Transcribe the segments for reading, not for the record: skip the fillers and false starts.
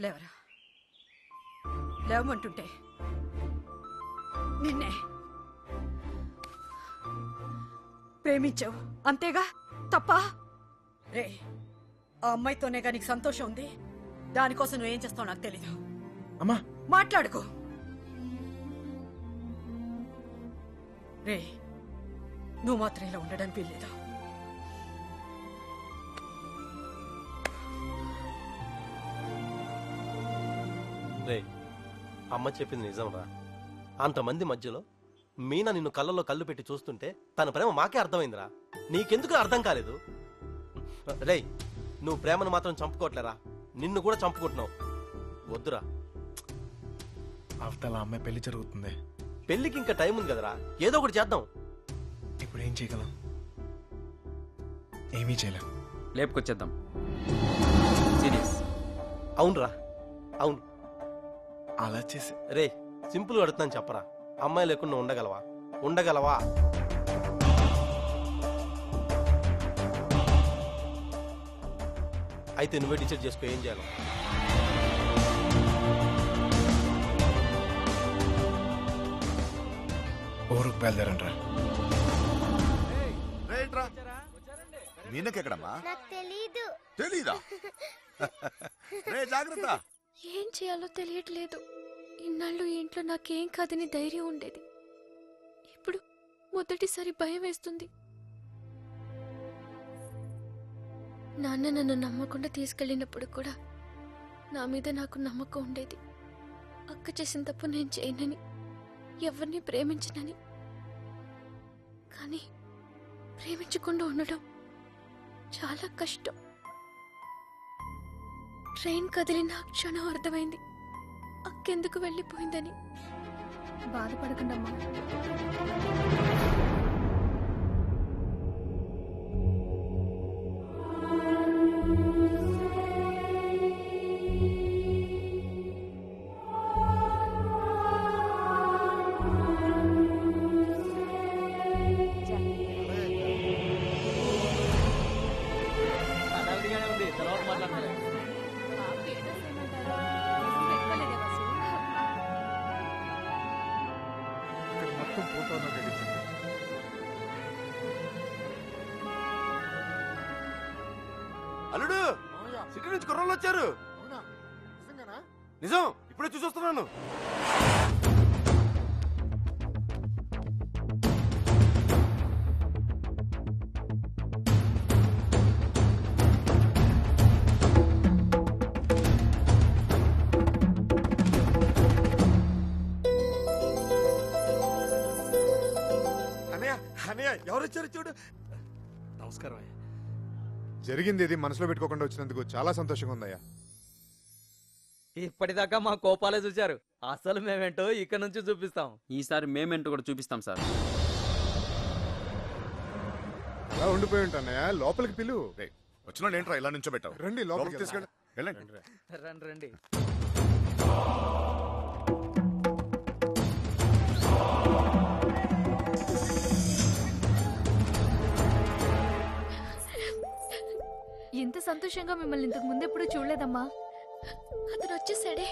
లేవరా, లేవమంటుంటే నిన్నే ప్రేమించావు అంతేగా, తప్ప? రే, ఆ అమ్మాయితోనే నీకు సంతోషం ఉంది, దానికోసం నువ్వేం చేస్తావు నాకు తెలీదు. అమ్మా మాట్లాడుకో. రే, నువ్వు మాత్రం ఇలా ఉండడానికి వీల్లేదు. రే, అమ్మ చెప్పింది నిజం రా. అంతమంది మధ్యలో మీనా నిన్ను కళ్ళలో కళ్ళు పెట్టి చూస్తుంటే తన ప్రేమ మాకే అర్థమైందిరా. నీకెందుకు అర్థం కాలేదు? రే, నువ్వు ప్రేమను మాత్రం చంపుకోవట్లేరా, నిన్ను కూడా చంపుకుంటున్నావు. వద్దురా. అవతల అమ్మాయి పెళ్లి జరుగుతుంది. పెళ్లికి ఇంకా టైం ఉంది కదరా, ఏదో ఒకటి చేద్దాం. ఇప్పుడు ఏం చేయగలం? ఏమీ చేయలేం. లేపుకొచ్చేద్దాం. సీరియస్. అవునరా, అవును. అలా చేసి రే, సింపుల్ అడుగుతున్నాను చెప్పరా, అమ్మాయి లేకుండా ఉండగలవా? ఉండగలవా? అయితే నువ్వే డిసైడ్ చేసుకో ఏం చేయాలి. ఊరుకు బయలుదేరంట్రా. మీనకెక్కడమ్మా? తెలీదా? జాగ్రత్త. ఏం చేయాలో తెలియట్లేదు. ఇన్నాళ్ళు ఇంట్లో నాకేం కాదని ధైర్యం ఉండేది, ఇప్పుడు మొదటిసారి భయం వేస్తుంది. నాన్న నన్ను నమ్మకుండా తీసుకెళ్ళినప్పుడు కూడా నా మీద నాకు నమ్మకం ఉండేది. అక్క చేసిన తప్పు నేను చేయనని, ఎవరిని ప్రేమించనని. కానీ ప్రేమించకుండా ఉండడం చాలా కష్టం. ట్రైన్ కదిలిన క్షణం అర్థమైంది అక్కెందుకు వెళ్ళిపోయిందని. బాధపడకండమ్మా. అల్లుడు, సిటీ నుంచి కుర్రోళ్ళు వచ్చారు. నిజం, ఇప్పుడే చూసొస్తున్నాను. అన్నయ్య, అన్నయ్య, ఎవరొచ్చారు చూడు. నమస్కారం. జరిగింది ఇది మనసులో పెట్టుకోకుండా వచ్చినందుకు చాలా సంతోషంగా ఉందయ్యా. ఇప్పటిదాకా మా కోపాలే చూశారు, అసలు మేమేంటో ఇక్కడ నుంచి చూపిస్తాం. ఈసారి మేమేంటో కూడా చూపిస్తాం సార్. అలా ఉండిపోయి ఉంటానయ్యా, లోపలికి పిలువు. వచ్చిన ఏంట్రా ఇలా నుంచో పెట్టావు? రండి, లోపలికి తీసుకెళ్ళి. రండి రండి. ఇంత సంతోషంగా మిమ్మల్ని ఇంతకు ముందెప్పుడు చూడలేదమ్మా. అతను వచ్చేసాడే,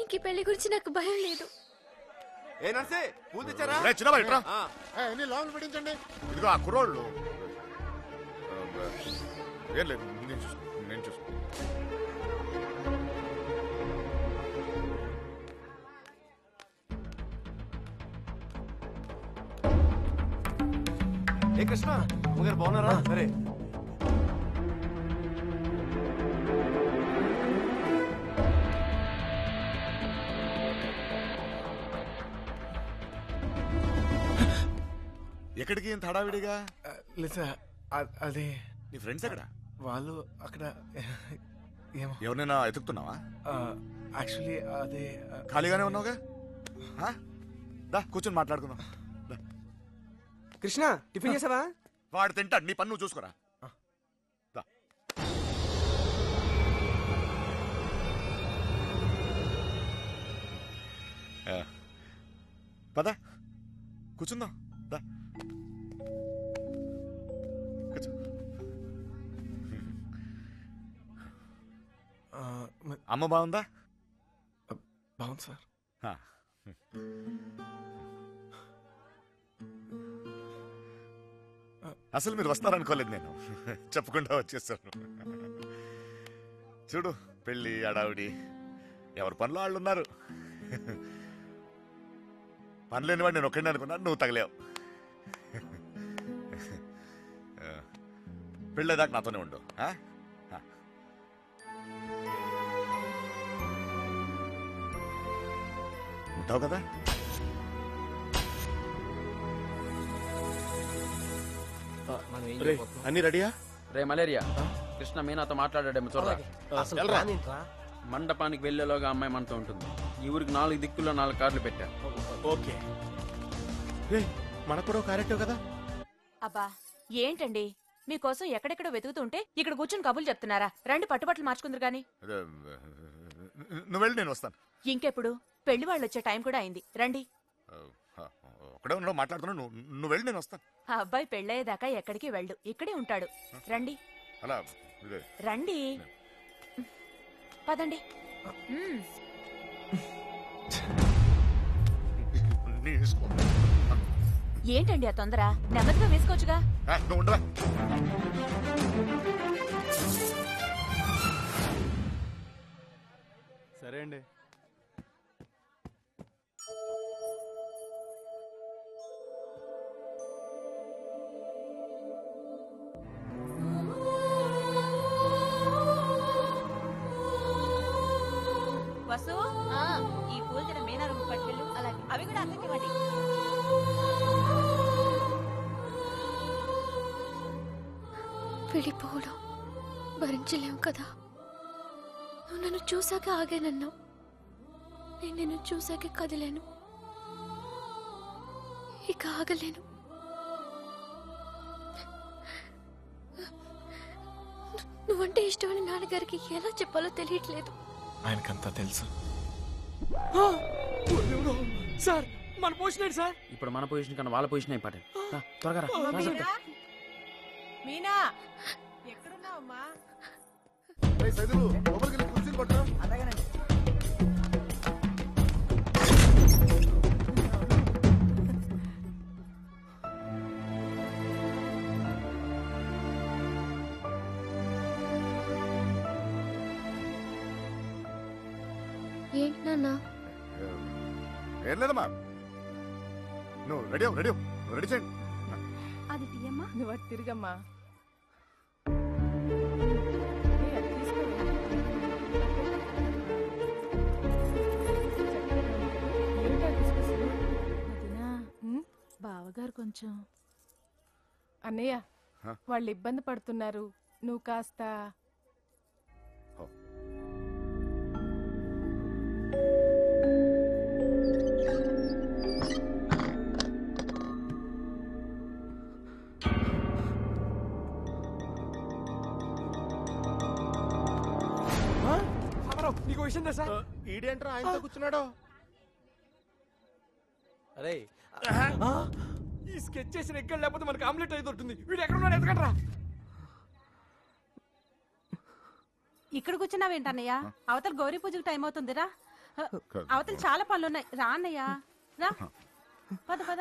ఇంక పెళ్లి గురించి నాకు భయం లేదు. ఏ నర్సే, పూలు తెచ్చారా? లోపల పెట్టించండి. ఇదిగో ఆ కుర్రోళ్ళు. ఏం లేదు, నేను చూసుకో. ఏ కృష్ణ, అమ్మగారు బాగున్నారా? సరే. ఎక్కడికి ఇంత హడావిడిగా? లేదా అది నీ ఫ్రెండ్స్ ఎక్కడ? వాళ్ళు అక్కడ. ఎవరినైనా ఎతుకుతున్నావా? యాక్చువల్లీ అదే. ఖాళీగానే ఉన్నావుగా, దా కూర్చొని మాట్లాడుకుందాం. కృష్ణ, టిఫిన్ చేసావా? వాడు తింటాడు, నీ పన్ను చూసుకోరా. పద కూర్చుందాం. అమ్మ బాగుందా? బాగుంది సార్. హా. అసలు మీరు వస్తారనుకోలేదు నేను. చెప్పకుండా వచ్చేసాను. చూడు, పెళ్ళి అడావిడి, ఎవరి పనులు వాళ్ళు ఉన్నారు. పని లేనివాడు నేను ఒక్కడిని అనుకున్నాను, నువ్వు తగిలేవు. పెళ్ళేదాకా నాతోనే ఉండు. ఉంటావు కదా? అన్ని రెడీయా? రే మలేరియా, కృష్ణ మీనాతో మాట్లాడాడేమో చూడరా. అసలు ప్లాన్ ఏంట్రా? మండపానికి వెళ్లేలోగా అమ్మాయి మనతో ఉంటుంది. ఈ ఊరికి 4 దిక్కుల్లో 4 కార్లు పెట్టా. ఓకే. మనకు కూడా క్యారెక్టర్ కదా. అబ్బా ఏంటండి మీకోసం ఎక్కడెక్కడ వెతుకుతుంటే ఇక్కడ కూర్చుని కబుర్లు చెప్తున్నారా? రండి పట్టుబట్టలు మార్చుకుందరు గాని. నువ్వు వెళ్ళి నేను వస్తాను. ఇంకెప్పుడు? పెళ్లి వాళ్ళు వచ్చే టైం కూడా అయింది. రండి. ఒకడే ఉన్నావు, మాట్లాడుతున్నా. నువ్వు వెళ్ళి నేను వస్తాను. ఆ అబ్బాయి పెళ్ళయ్యేదాకా ఎక్కడికి వెళ్ళు, ఇక్కడే ఉంటాడు. రండి అలా రండి, పదండి. ఏంటండి ఆ తొందర? నెమ్మదిగా వేసుకోవచ్చుగా. నువ్వు ఉండరా. సరే అండి. వసు, ఈ పూల జన మీనా రూమ్ పట్టుకెళ్ళు. అలాగే అవి కూడా అక్కడికి ఇవ్వండి. విడిపోవడం భరించలేం కదా. నువ్వు నన్ను చూశాక ఆగానన్నావు, నేను నిన్ను చూశాక కదిలేను. ఇక ఆగలేను. నువ్వంటే ఇష్టమని నాన్నగారికి ఎలా చెప్పాలో తెలియట్లేదు. ఆయనకంతా తెలుసు. సార్ మన పొజిషన్ ఏంటి సార్? ఇప్పుడు మన పొజిషన్ కన్నా వాళ్ళ పొజిషన్ అయిపోయాడు. త్వరగా రా. మీనా ఎక్కడున్నావమ్మా? ఏంటి నాన్న? ఏం లేదమ్మా, నువ్వు రెడీ రెడీ చేయండి. అది తీయమ్మా. నువ్వు అటు తిరిగమ్మా. బావగారు కొంచెం. అన్నయ్య, వాళ్ళు ఇబ్బంది పడుతున్నారు, నువ్వు కాస్త. నీకు విషయం తెలుసా? ఈడేంట్రా ఆయనతో కూర్చున్నాడు? అరే ఈ స్కెచ్ చేసిన ఎక్కడ లేకపోతే మనకి ఆమ్లెట్ అయితే ఉంటుంది. వీడు ఎక్కడ ఉన్నాడు? ఎదగట్రా. ఇక్కడ కూర్చున్నావేంటన్నయ్య? అవతల గౌరీ పూజకు టైం అవుతుందిరా. అవతల చాలా పనులున్నాయి. రా అన్నయ్య, రా. పద పద.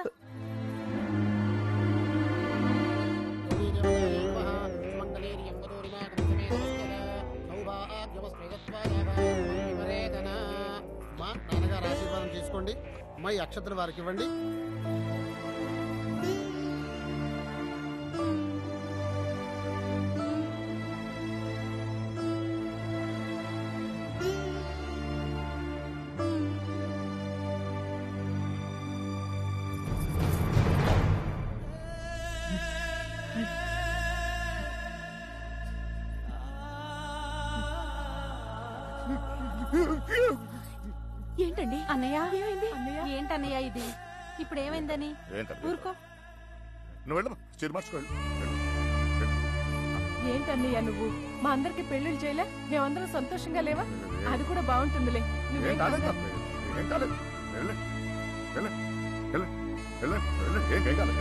నాన్నగారు ఆశీర్వాదం తీసుకోండి. అమ్మాయి అక్షతలు వారికి ఇవ్వండి. ఏంటండి అన్నయ్య? ఏంటన్నయ్య ఇది? ఇప్పుడు ఏమైందని? ఊరుకో. నువ్వు వెళ్ళమ్మా, చీర మార్చుకోవాలి. ఏంటన్నయ్య నువ్వు? మా అందరికి పెళ్లిళ్ళు చేయలే? మేమందరం సంతోషంగా లేవా? అది కూడా బాగుంటుందిలే. ఏం కాలేదు, ఏం కాలేదు. ఏం కాలేదు.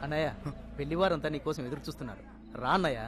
అన్నయ్య పెళ్లివారంతా నీకోసం ఎదురు చూస్తున్నారు, రా అన్నయ్య.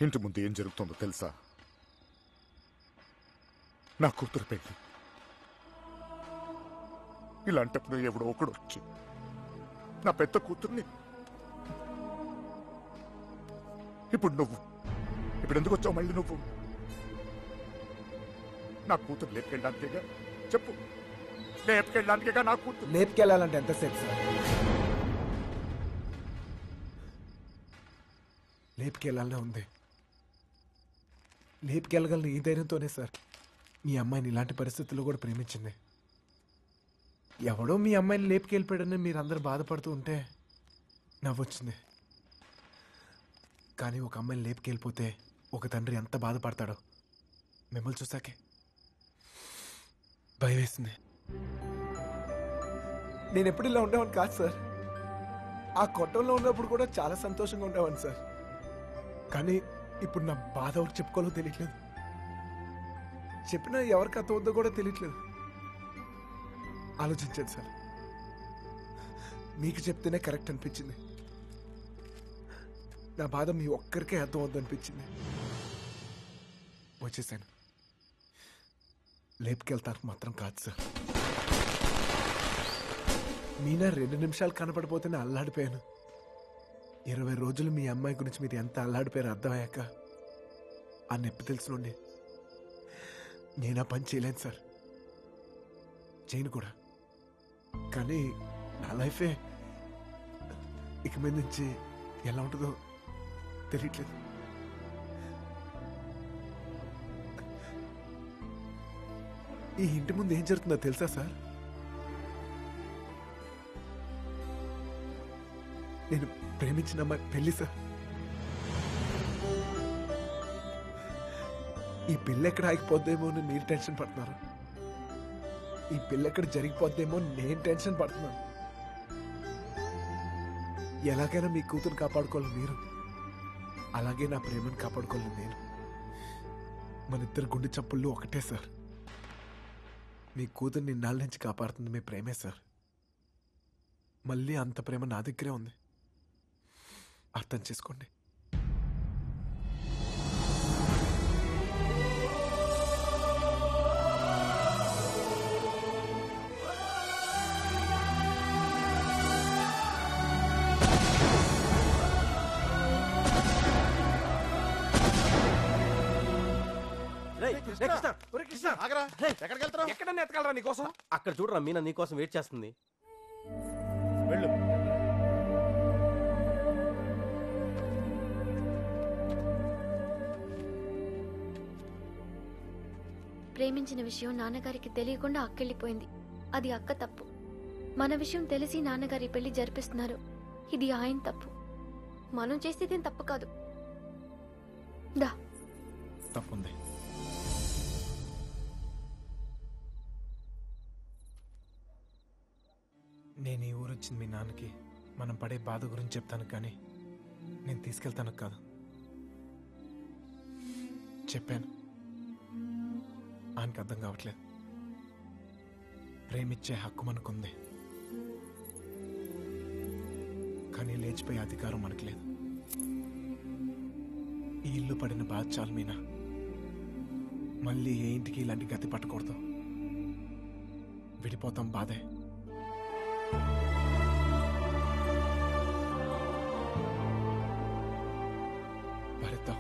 ఇంటి ముందు ఏం జరుగుతుందో తెలుసా? నా కూతురు పెళ్లి. ఇలాంటప్పుడు ఎవడో ఒకడు వచ్చి నా పెద్ద కూతుర్ని, ఇప్పుడు ఎందుకు వచ్చావు మళ్ళీ నువ్వు? నా కూతురు లేపుకెళ్ళడానికేగా? చెప్పు, లేపుకెళ్ళడానికేగా నా కూతురు? లేపుకెళ్ళాలంటే ఎంతసేపు సార్? లేపుకెళ్ళాలనే ఉంది. లేపుకెళ్ళగలను ఈ ధైర్యంతోనే సార్ మీ అమ్మాయిని ఇలాంటి పరిస్థితుల్లో కూడా ప్రేమించింది. ఎవడో మీ అమ్మాయిని లేపుకెళ్ళిపోయాడని మీరందరూ బాధపడుతూ ఉంటే నవ్వొచ్చింది. కానీ ఒక అమ్మాయిని లేపుకెళ్ళిపోతే ఒక తండ్రి ఎంత బాధపడతాడో మిమ్మల్ని చూసాకే భయం వేసింది. నేను ఎప్పుడు ఇలా ఉండేవాడిని కాదు సార్. ఆ కొట్టంలో ఉన్నప్పుడు కూడా చాలా సంతోషంగా ఉండేవాడిని సార్. కానీ ఇప్పుడు నా బాధ ఎవరికి చెప్పుకోవాలో తెలియట్లేదు. చెప్పినా ఎవరికి అర్థం అవుతుందో కూడా తెలియట్లేదు. ఆలోచించాను సార్, మీకు చెప్తేనే కరెక్ట్ అనిపించింది. నా బాధ మీ ఒక్కరికే అర్థం అవుద్దు అనిపించింది. వచ్చేసాను. లేపుకెళ్తానికి మాత్రం కాదు సార్. మీనా 2 నిమిషాలు కనపడిపోతేనే అల్లాడిపోయాను. 20 రోజులు మీ అమ్మాయి గురించి మీరు ఎంత అల్లాడిపోయారో అర్థమయ్యాక ఆ నొప్పి తెలుసునండి నేను ఆ పని చేయలేను సార్. చేయను కూడా. కానీ నా లైఫే ఇక మీద నుంచి ఎలా ఉంటుందో తెలియట్లేదు. ఈ ఇంటి ముందు ఏం జరుగుతుందో తెలుసా సార్? నేను ప్రేమించిన అమ్మాయి పెళ్లి సార్. ఈ పెళ్ళి ఎక్కడ ఆగిపోద్దేమో అని మీరు టెన్షన్ పడుతున్నారు. ఈ పెళ్ళి ఎక్కడ జరిగిపోద్దేమో నేను టెన్షన్ పడుతున్నాను. ఎలాగైనా మీ కూతురు కాపాడుకోవాలి మీరు, అలాగే నా ప్రేమను కాపాడుకోవాలి నేను. మన ఇద్దరు గుండె చప్పుళ్ళు ఒకటే సార్. మీ కూతుర్ని ఇన్నాళ్ళ నుంచి కాపాడుతుంది మీ ప్రేమే సార్. మళ్ళీ అంత ప్రేమ నా దగ్గరే ఉంది. అర్థం చేసుకోండి. ఎక్కడన్నా ఎతకాలరా నీకోసం? అక్కడ చూడరా, మీనా నీకోసం వెయిట్ చేస్తుంది. వెళ్ళు. ప్రేమించిన విషయం నాన్నగారికి తెలియకుండా అక్కెళ్ళిపోయింది. అది అక్క తప్పు. మన విషయం తెలిసి నాన్నగారి పెళ్లి జరిపిస్తున్నారు. ఇది ఆయన తప్పు. మనం చేసేదేం తప్పు కాదు. దా. తప్పుంది. నేను ఈ ఊరు వచ్చింది మీ నాన్నకి మనం పడే బాధ గురించి చెప్తాను, కానీ నేను తీసుకెళ్తాను కాదు. చెప్పాను, ఆయనకు అర్థం కావట్లేదు. ప్రేమిచ్చే హక్కు మనకుంది, కానీ లేచిపోయే అధికారం మనకు లేదు. ఈ ఇల్లు పడిన బాధ చాలు మీనా. మళ్ళీ ఏ ఇంటికి ఇలాంటి గతి పట్టకూడదు. విడిపోతాం, బాధే. భరిద్దాం.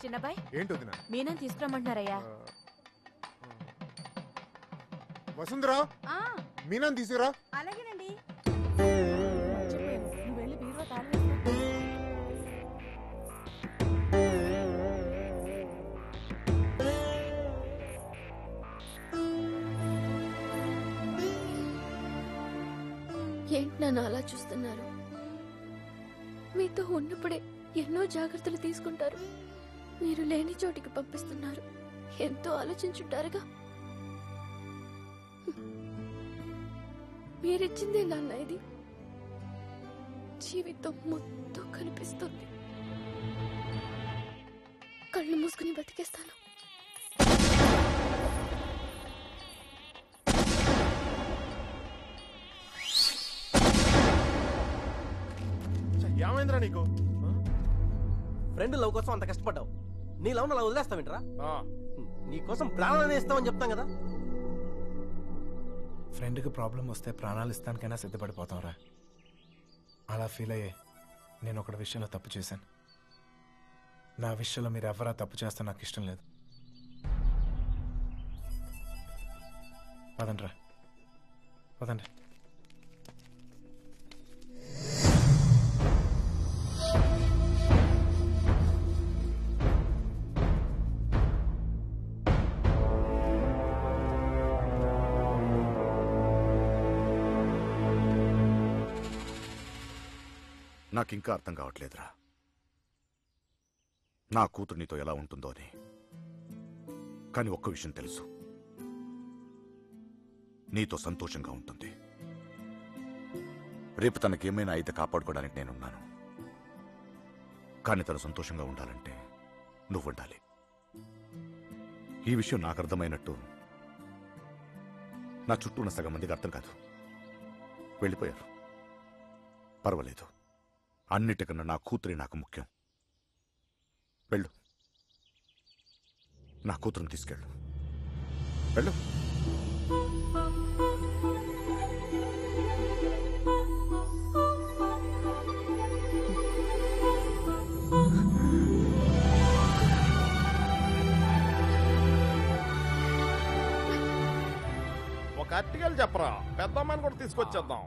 చిన్నబాయ్ ఏంటి వదినా? మీనా తీసుకురమ్మంటున్నారయ్యా. వసుంధరా మీనాన్ని తీసుకురా. అలాగేనండి. నువ్వు వెళ్ళి బీరువా తాళం వేసుకో. ఏంటి నన్ను అలా చూస్తున్నారు? మీతో ఉన్నప్పుడే ఎన్నో జాగ్రత్తలు తీసుకుంటారు. మీరు లేని చోటికి పంపిస్తున్నారు. ఎంతో ఆలోచించుంటారుగా. మీరిచ్చిందే నాన్న ఇది. జీవితం మొత్తం కనిపిస్తుంది. కళ్ళు మూసుకుని బతికేస్తాను. ఏమైందిరా నీకు? ఫ్రెండ్ లవ్ కోసం అంత కష్టపడ్డావు. నీ లవ్ అలా వదిలేస్తావేంట్రా? నీకోసం ప్రాణాలనే ఇస్తామని చెప్తాం కదా. ఫ్రెండ్కి ప్రాబ్లం వస్తే ప్రాణాలు ఇస్తానికైనా సిద్ధపడిపోతాంరా. అలా ఫీల్ అయ్యే నేను ఒకటి విషయంలో తప్పు చేశాను. నా విషయంలో మీరు ఎవరా తప్పు చేస్తే నాకు ఇష్టం లేదు. పదండ్రా, పదండి. నాకింకా అర్థం కావట్లేదురా, నా కూతురు నీతో ఎలా ఉంటుందో అని. కానీ ఒక్క విషయం తెలుసు, నీతో సంతోషంగా ఉంటుంది. రేపు తనకేమైనా అయితే కాపాడుకోవడానికి నేనున్నాను. కానీ తను సంతోషంగా ఉండాలంటే నువ్వు ఉండాలి. ఈ విషయం నాకు అర్థమైనట్టు నా చుట్టూ ఉన్న సగం మందికి అర్థం కాదు. వెళ్ళిపోయారు. పర్వాలేదు, అన్నిటికన్నా నా కూతురే నాకు ముఖ్యం. వెళ్ళు, నా కూతురుని తీసుకెళ్ళు. వెళ్ళు. ఒక అర్టికల్ చెప్పరా, పెద్దమ్మాయిని కూడా తీసుకొచ్చేద్దాం.